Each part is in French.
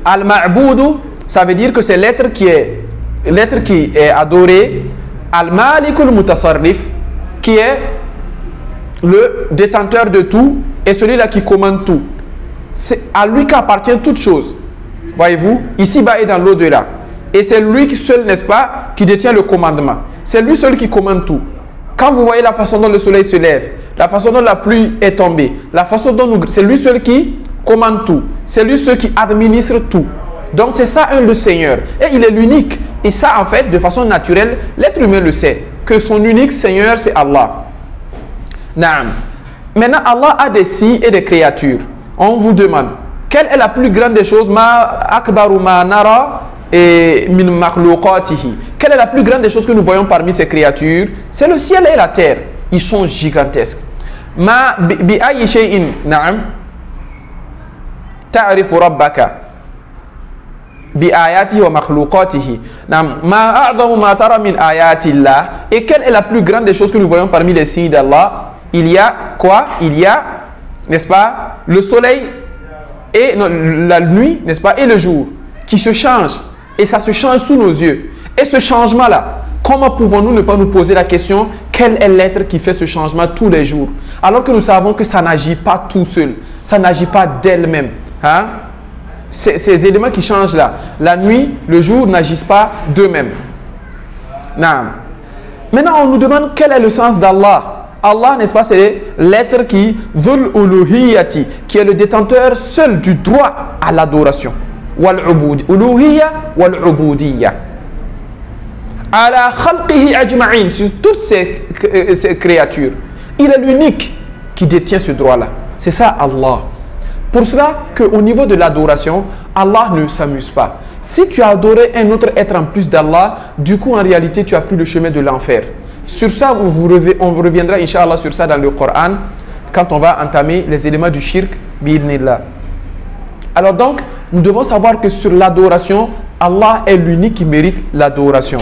Al-Ma'boudu, ça veut dire que c'est l'être qui est adoré. Al-Malikul Mutasarrif, qui est le détenteur de tout et celui-là qui commande tout. C'est à lui qu'appartient toute chose. Voyez-vous, ici-bas et dans l'au-delà. Et c'est lui seul, n'est-ce pas, qui détient le commandement. C'est lui seul qui commande tout. Quand vous voyez la façon dont le soleil se lève, la façon dont la pluie est tombée, la façon dont c'est lui seul qui commande tout. C'est lui seul qui administre tout. Donc c'est ça le Seigneur. Et il est l'unique. Et ça, en fait, de façon naturelle, l'être humain le sait. Que son unique Seigneur, c'est Allah. Naam. Maintenant, Allah a des signes et des créatures. On vous demande, quelle est la plus grande des choses? Ma akbaru ma nara min makhluqatihi. Quelle est la plus grande des choses que nous voyons parmi ces créatures? C'est le ciel et la terre. Ils sont gigantesques. Ma bi ayyi shay'in na'am ta'rifu rabbaka bi ayatihi wa makhluqatihi. Na'am ma a'zamu ma tara min ayati Allah. Et quelle est la plus grande des choses que nous voyons parmi les signes d'Allah? Il y a quoi? Il y a, n'est-ce pas, le soleil et non, la nuit, n'est-ce pas, et le jour qui se changent. Et ça se change sous nos yeux. Et ce changement-là, comment pouvons-nous ne pas nous poser la question, quel est l'être qui fait ce changement tous les jours? Alors que nous savons que ça n'agit pas tout seul. Ça n'agit pas d'elle-même. Hein? Ces éléments qui changent là, la nuit, le jour, n'agissent pas d'eux-mêmes. Maintenant, on nous demande quel est le sens d'Allah. Allah, n'est-ce pas, c'est l'être qui, dhul uluhiyati, qui est le détenteur seul du droit à l'adoration. Wal uluhiyya wal ubudiyya. Ala khalqihi ajma'in, sur toutes ces créatures. Il est l'unique qui détient ce droit-là. C'est ça Allah. Pour cela qu'au niveau de l'adoration, Allah ne s'amuse pas. Si tu as adoré un autre être en plus d'Allah, du coup en réalité tu as pris le chemin de l'enfer. Sur ça, on reviendra, Inch'Allah, sur ça dans le Coran, quand on va entamer les éléments du shirk, bi'idhnillah. Alors donc, nous devons savoir que sur l'adoration, Allah est l'unique qui mérite l'adoration.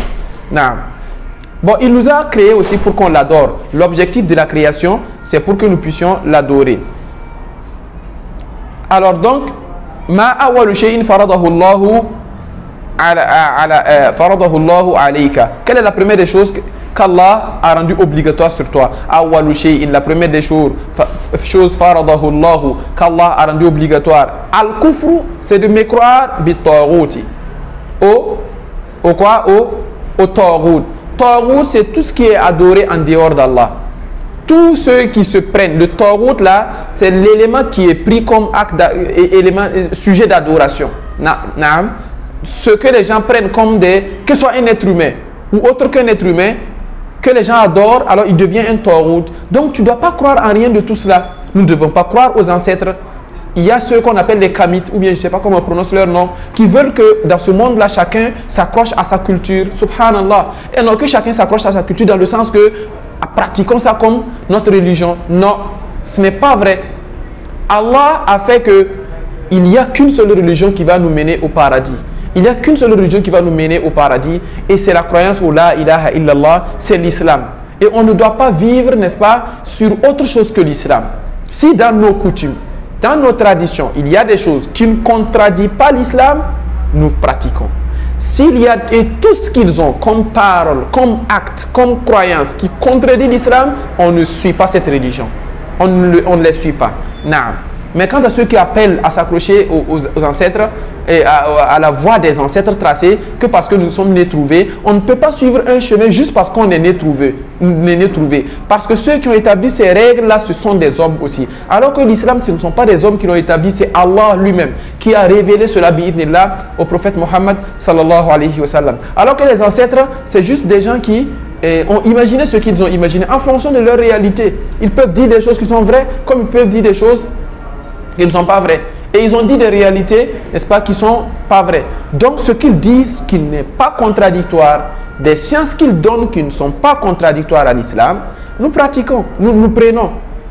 Bon, il nous a créé aussi pour qu'on l'adore. L'objectif de la création, c'est pour que nous puissions l'adorer. Alors donc, ma awwalu shay'in faradahu Allahu alayka. Quelle est la première des choses qu'Allah a rendu obligatoire sur toi? Awwalu shay'in, la première des choses faradahu Allahu, qu'Allah a rendu obligatoire. Al-kufru, c'est de mécroire bit-taghuti. Au quoi? Au taghut. Taghut, c'est tout ce qui est adoré en dehors d'Allah. Tous ceux qui se prennent, le taghut là, c'est l'élément qui est pris comme acte sujet d'adoration. Ce que les gens prennent comme que ce soit un être humain ou autre qu'un être humain, que les gens adorent, alors il devient un taghut. Donc tu ne dois pas croire en rien de tout cela. Nous ne devons pas croire aux ancêtres. Il y a ceux qu'on appelle les kamites, ou bien je ne sais pas comment on prononce leur nom, qui veulent que dans ce monde-là, chacun s'accroche à sa culture. Subhanallah. Et non que chacun s'accroche à sa culture dans le sens que pratiquons ça comme notre religion. Non, ce n'est pas vrai. Allah a fait que il n'y a qu'une seule religion qui va nous mener au paradis. Il n'y a qu'une seule religion qui va nous mener au paradis, et c'est la croyance au la ilaha illallah, c'est l'islam. Et on ne doit pas vivre, n'est-ce pas, sur autre chose que l'islam. Si dans nos coutumes, dans nos traditions, il y a des choses qui ne contredisent pas l'islam, nous pratiquons. S'il y a et tout ce qu'ils ont comme parole, comme acte, comme croyance qui contredit l'islam, on ne suit pas cette religion. On ne les suit pas. Naam. Mais quant à ceux qui appellent à s'accrocher aux ancêtres et à la voie des ancêtres tracés, que parce que nous sommes nés trouvés, on ne peut pas suivre un chemin juste parce qu'on est né trouvé. Parce que ceux qui ont établi ces règles-là, ce sont des hommes aussi. Alors que l'islam, ce ne sont pas des hommes qui l'ont établi, c'est Allah lui-même qui a révélé cela bi'idhnillah au prophète Mohammed sallallahu alayhi wa sallam. Alors que les ancêtres, c'est juste des gens qui ont imaginé ce qu'ils ont imaginé en fonction de leur réalité. Ils peuvent dire des choses qui sont vraies, comme ils peuvent dire des choses qui ne sont pas vraies. Et ils ont dit des réalités, n'est-ce pas, qui ne sont pas vraies. Donc ce qu'ils disent qui n'est pas contradictoire, des sciences qu'ils donnent qui ne sont pas contradictoires à l'islam, nous pratiquons, nous prenons.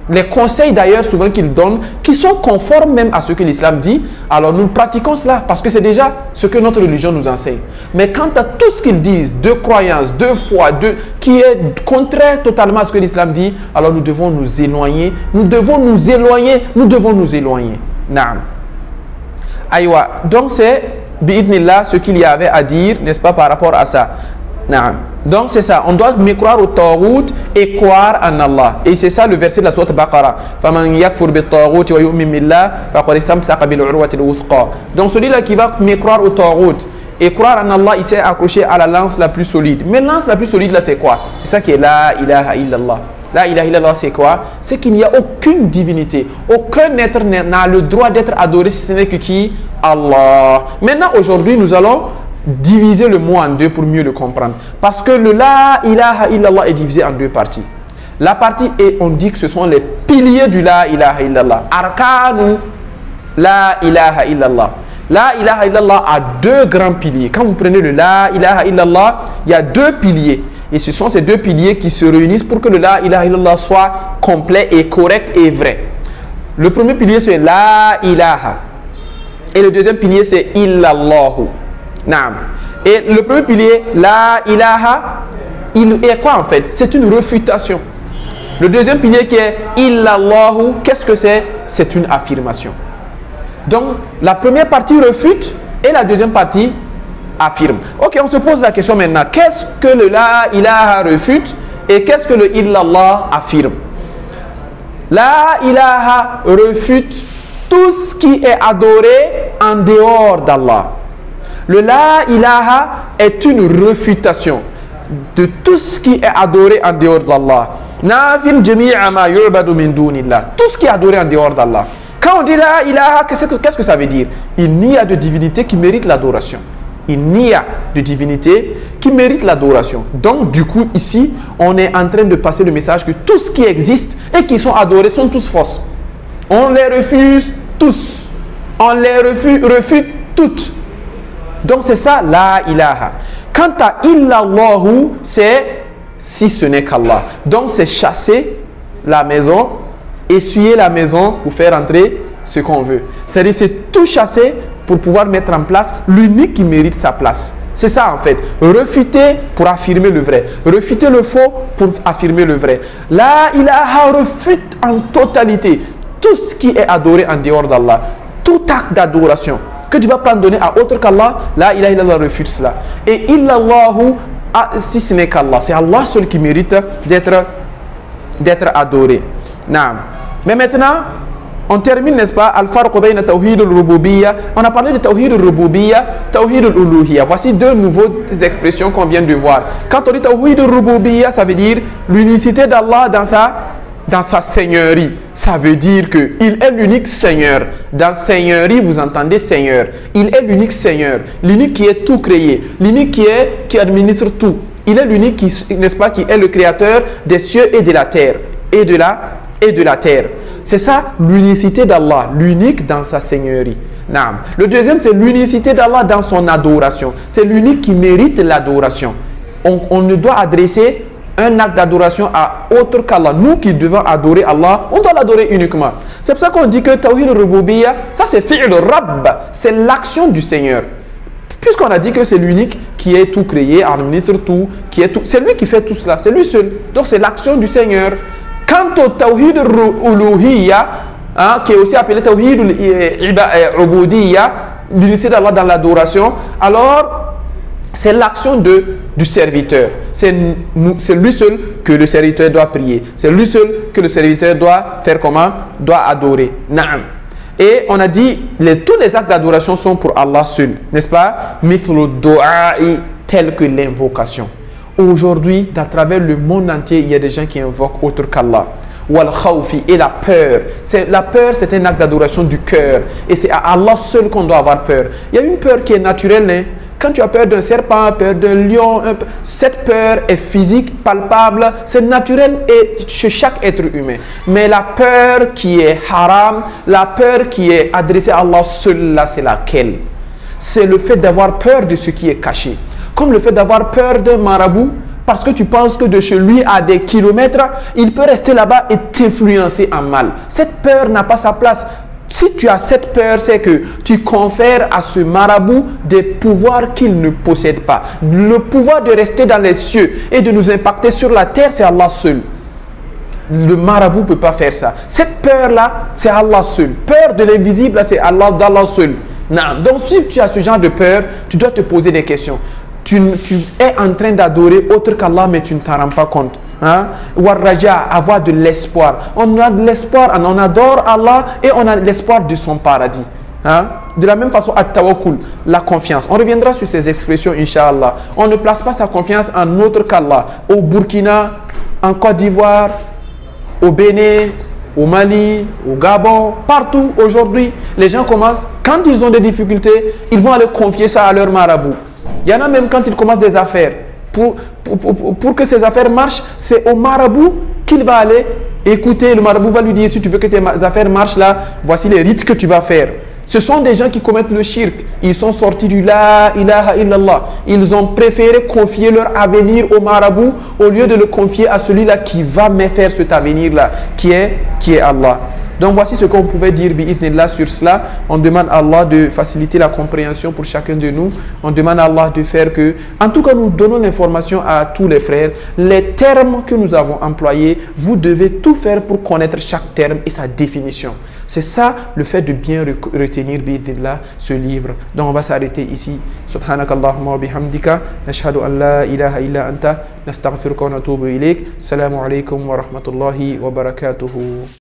Les conseils d'ailleurs souvent qu'ils donnent, qui sont conformes même à ce que l'islam dit, alors nous pratiquons cela parce que c'est déjà ce que notre religion nous enseigne. Mais quant à tout ce qu'ils disent de croyance, de foi, qui est contraire totalement à ce que l'islam dit, alors nous devons nous éloigner, nous devons nous éloigner, nous devons nous éloigner. Naam. Aïwa. Donc c'est, bi'idnillah, ce qu'il y avait à dire, n'est-ce pas, par rapport à ça. Naam. Donc c'est ça, on doit croire au Taghut et croire en Allah. Et c'est ça le verset de la sourate Baqara. فَمَنْ يَكْفُرْ بِالطَّاغُوتِ وَيُؤْمِنْ بِاللَّهِ فَقَدِ اسْتَمْسَكَ بِالْعُرْوَةِ الْوُثْقَى. Donc celui-là qui va croire au Taghut et croire en Allah, il s'est accroché à la lance la plus solide. Mais lance la plus solide là, c'est quoi? C'est ça qui est la ilaha illallah. La ilaha illallah, c'est quoi? C'est qu'il n'y a aucune divinité, aucun être n'a le droit d'être adoré si ce n'est que qui? Allah. Maintenant, aujourd'hui, nous allons diviser le mot en deux pour mieux le comprendre. Parce que le la ilaha illallah est divisé en deux parties. La partie est, on dit que ce sont les piliers du la ilaha illallah. Arkanu la ilaha illallah. La ilaha illallah a deux grands piliers. Quand vous prenez le la ilaha illallah, il y a deux piliers. Et ce sont ces deux piliers qui se réunissent pour que le la ilaha illallah soit complet et correct et vrai. Le premier pilier c'est la ilaha. Et le deuxième pilier c'est illallahu. Naam. Et le premier pilier, la ilaha, il est quoi en fait? C'est une réfutation. Le deuxième pilier qui est illallahu, qu'est-ce que c'est? C'est une affirmation. Donc la première partie réfute et la deuxième partie affirme. Ok, on se pose la question maintenant. Qu'est-ce que le la ilaha réfute et qu'est-ce que le illallah affirme? La ilaha réfute tout ce qui est adoré en dehors d'Allah. Le la ilaha est une réfutation de tout ce qui est adoré en dehors d'Allah. Nafin jami'a ma yu'badu min dunillah. Tout ce qui est adoré en dehors d'Allah. Quand on dit la ilaha, qu'est-ce que ça veut dire? Il n'y a de divinité qui mérite l'adoration. Il n'y a de divinité qui mérite l'adoration. Donc, du coup, ici, on est en train de passer le message que tout ce qui existe et qui sont adorés sont tous fausses. On les refuse tous. On les refute toutes. Donc, c'est ça, la ilaha. Quant à illallahu, c'est si ce n'est qu'Allah. Donc, c'est chasser la maison, essuyer la maison pour faire entrer ce qu'on veut. C'est-à-dire, c'est tout chasser pour pouvoir mettre en place l'unique qui mérite sa place. C'est ça en fait. Refuter pour affirmer le vrai. Refuter le faux pour affirmer le vrai. La ilaha refute en totalité tout ce qui est adoré en dehors d'Allah. Tout acte d'adoration que tu vas prendre donner à autre qu'Allah, la ilaha illallah refute cela. Et illallahu, si ce n'est qu'Allah, c'est Allah seul qui mérite d'être adoré. Naam. Mais maintenant, on termine, n'est-ce pas, al-farq bayna tawhid al-rububiyya. On a parlé de tawhid al-rububiyya, tawhid al-uluhiyya. Voici deux nouvelles expressions qu'on vient de voir. Quand on dit tawhid al-rububiyya, ça veut dire l'unicité d'Allah dans sa seigneurie. Ça veut dire qu'il est l'unique Seigneur. Dans seigneurie, vous entendez Seigneur. Il est l'unique Seigneur. L'unique qui est tout créé. L'unique qui administre tout. Il est l'unique qui, n'est-ce pas, qui est le créateur des cieux et de la terre. Et de la terre. C'est ça l'unicité d'Allah, l'unique dans sa seigneurie. Naam. Le deuxième, c'est l'unicité d'Allah dans son adoration. C'est l'unique qui mérite l'adoration. On ne doit adresser un acte d'adoration à autre qu'Allah. Nous qui devons adorer Allah, on doit l'adorer uniquement. C'est pour ça qu'on dit que Tawhid al-Rububiyya, ça c'est fi'l Rabb, c'est l'action du Seigneur. Puisqu'on a dit que c'est l'unique qui est tout créé, administre tout, c'est lui qui fait tout cela, c'est lui seul. Donc c'est l'action du Seigneur. Quant au Tawhid al-Uluhiyya, qui est aussi appelé Tawhid al-Ubudiyya, l'unicité d'Allah dans l'adoration, alors c'est l'action du serviteur. C'est lui seul que le serviteur doit prier. C'est lui seul que le serviteur doit faire comment? Doit adorer. Naam. Et on a dit, tous les actes d'adoration sont pour Allah seul. N'est-ce pas? Mithlu du'a'i, tel que l'invocation. Aujourd'hui, à travers le monde entier, il y a des gens qui invoquent autre qu'Allah. Wal khawfi, et la peur. La peur, c'est un acte d'adoration du cœur. Et c'est à Allah seul qu'on doit avoir peur. Il y a une peur qui est naturelle. Hein? Quand tu as peur d'un serpent, peur d'un lion, cette peur est physique, palpable, c'est naturel et chez chaque être humain. Mais la peur qui est haram, la peur qui est adressée à Allah seul, là, c'est laquelle? C'est le fait d'avoir peur de ce qui est caché. Comme le fait d'avoir peur d'un marabout, parce que tu penses que de chez lui à des kilomètres, il peut rester là-bas et t'influencer en mal. Cette peur n'a pas sa place. Si tu as cette peur, c'est que tu confères à ce marabout des pouvoirs qu'il ne possède pas. Le pouvoir de rester dans les cieux et de nous impacter sur la terre, c'est Allah seul. Le marabout ne peut pas faire ça. Cette peur-là, c'est Allah seul. Peur de l'invisible, c'est d'Allah seul. Donc, si tu as ce genre de peur, tu dois te poser des questions. Tu es en train d'adorer autre qu'Allah, mais tu ne t'en rends pas compte. Warraja, avoir de l'espoir. On a de l'espoir, on adore Allah et on a l'espoir de son paradis. De la même façon, at-tawakkul, la confiance. On reviendra sur ces expressions, Inch'Allah. On ne place pas sa confiance en autre qu'Allah. Au Burkina, en Côte d'Ivoire, au Bénin, au Mali, au Gabon, partout aujourd'hui, les gens commencent, quand ils ont des difficultés, ils vont aller confier ça à leur marabout. Il y en a même quand ils commencent des affaires. Pour que ces affaires marchent, c'est au marabout qu'il va aller écouter. Le marabout va lui dire, si tu veux que tes affaires marchent là, voici les rites que tu vas faire. Ce sont des gens qui commettent le shirk. Ils sont sortis du la ilaha illallah. Ils ont préféré confier leur avenir au marabout au lieu de le confier à celui-là qui va me faire cet avenir-là, qui est Allah. Donc voici ce qu'on pouvait dire bi'idhnillah sur cela. On demande à Allah de faciliter la compréhension pour chacun de nous. On demande à Allah de faire que, en tout cas, nous donnons l'information à tous les frères. Les termes que nous avons employés, vous devez tout faire pour connaître chaque terme et sa définition. C'est ça le fait de bien retenir bi'idhnillah ce livre. Donc on va s'arrêter ici. Subhanakallahumma wa bihamdika. Nashhadu an la ilaha illa anta. Nastaghfiruka wa natubu ilayk. Assalamu alaikum wa rahmatullahi wa barakatuhu.